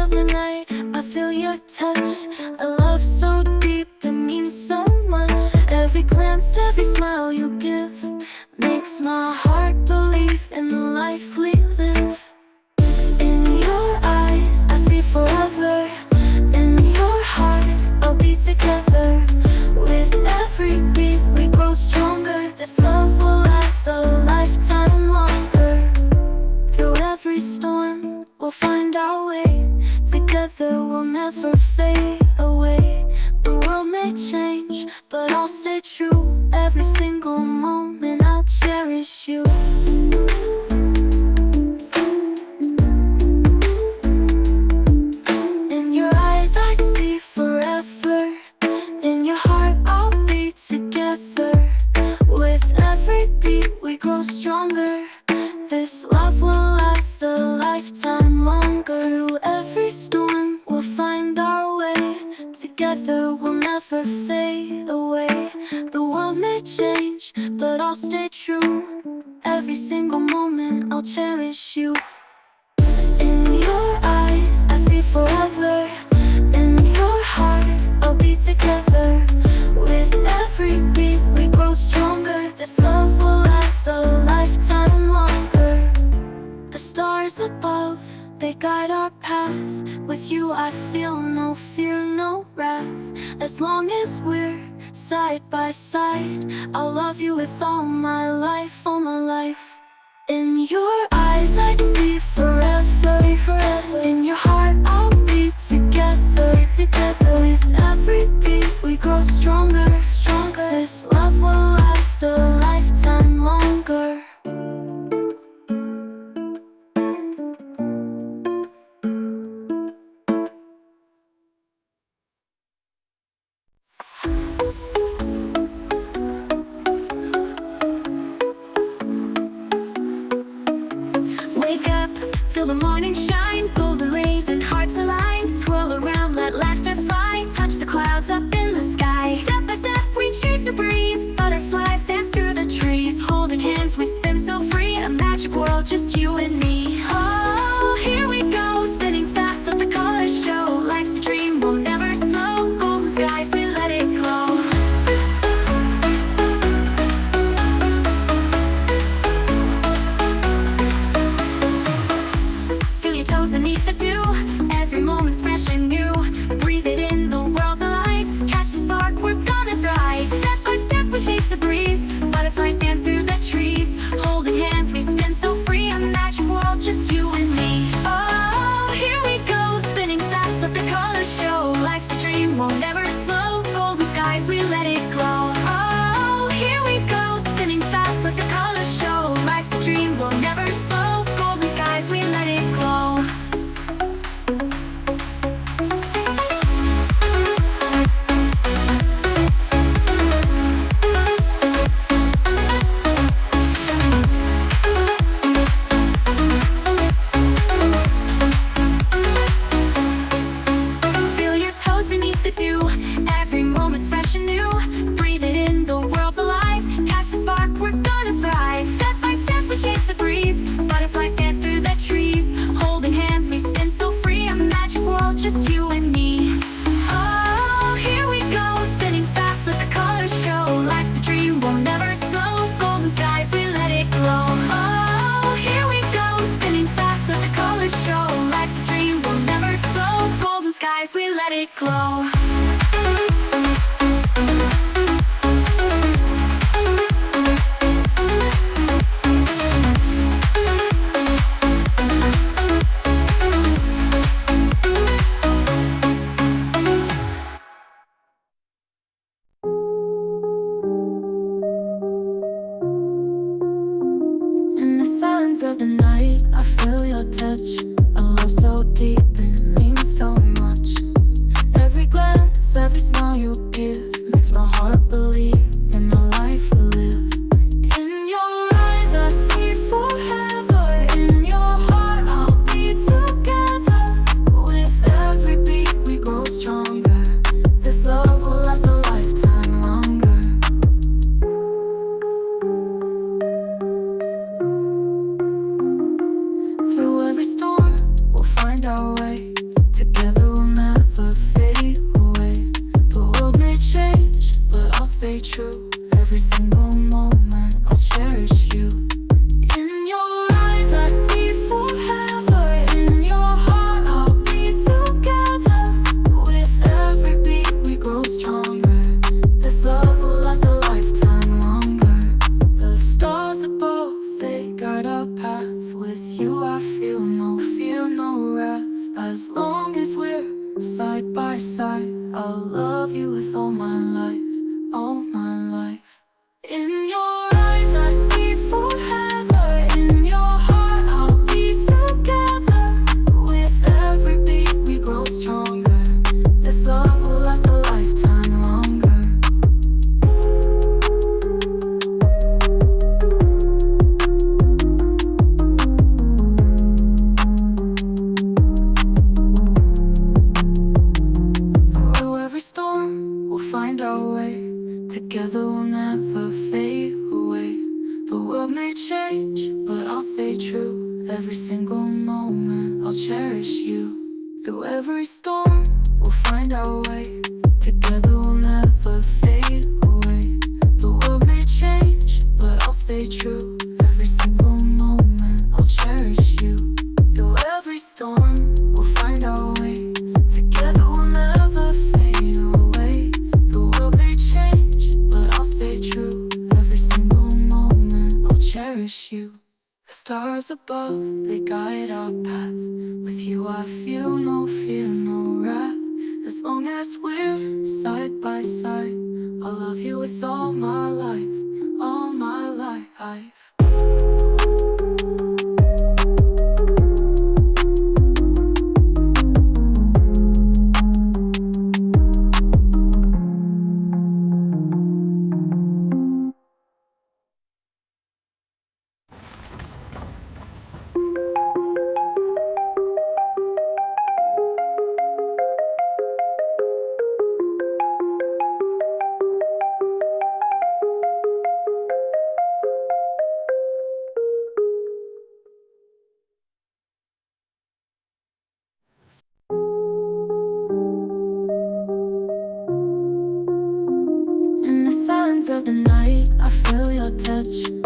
of the night, I feel your touch. A love so deep, it means so much. Every glance, every smile you give makes my heart believe in the life we live. In your eyes, I see forever. In your heart, I'll be together. With every beat, we grow stronger. This love will last a lifetime longer. Through every storm, we'll find our way. Together we'll never fade away. The world may change, but I'll stay true. Every single moment I'll cherish you. In your eyes I see forever. In your heart I'll be together. With every beat we grow stronger. This love will last a lifetime longer. Through every storm, we'll find our way. Together, we'll never fade away. The world may change, but I'll stay true. Every single moment, I'll cherish you. In your eyes, I see forever. In your heart, I'll be together. With every beat, we grow stronger. This love will last a lifetime longer. The stars above, they guide our path. With you I feel no fear, no wrath. As long as we're side by side, I'll love you with all my life, all my life. In your eyes I see forever, forever. In your heart I'll be together, together. With every beat we grow stronger, stronger. This love will last a lifetime longer. Wake up, feel the morning shine. Golden rays and hearts align. Twirl around, let laughter fly. Touch the clouds up in the sky. Step by step we chase the breeze. Butterflies dance through the trees. Holding hands we spin so free. A magic world, just you and me. Oh, here we go, spinning fast, let the colors show. Life's a dream, we'll never slow. Golden skies, we let it glow. Beneath the dew, every moment's fresh and new. Breathe it in, the world's alive. Catch the spark, we're gonna thrive. Step by step we chase the breeze. Butterflies dance through the trees. Holding hands we spin so free. A magic world, just you and me. Oh, here we go, spinning fast, let the colors show. Life's a dream, we'll never slow. Golden skies, we let it glow. Oh, here we go, spinning fast, let the colors show. Life's a dream, we'll never slow. Golden skies, we let it glow. Every moment's fresh and new. Breathe it in, the world's alive. Catch the spark, we're gonna thrive. Step by step we chase the breeze. Butterflies dance through the trees. Holding hands we spin so free. A magic world, just you and me. Oh, here we go, spinning fast, let the colors show. Life's a dream, we'll never slow. Golden skies, we let it glow. Oh, here we go, spinning fast, let the colors show. Life's a dream, we'll never slow. Golden skies, we let it glow. In the silence of the night, I feel your touch. A love so deep, it means so much. Every glance, every smile you give makes my heart believe in the life we live. In your eyes I see forever. In your heart I'll be together. With every beat we grow stronger. This love will last a lifetime longer. Through every storm we'll find our way. change, but I'll stay true. Every single moment I'll cherish you. Through every storm, we'll find our way. Together we'll never fade away. The world may change, but I'll stay true. Every single moment I'll cherish you. Through every storm, we'll find our way. Together we'll never fade away. The world may change, but I'll stay true. Every single moment I'll cherish you. The stars above, they guide our path. With you I feel no fear, no wrath. As long as we're side by side, I'll love you with all my life, all my life. In the silence of the night, I feel your touch.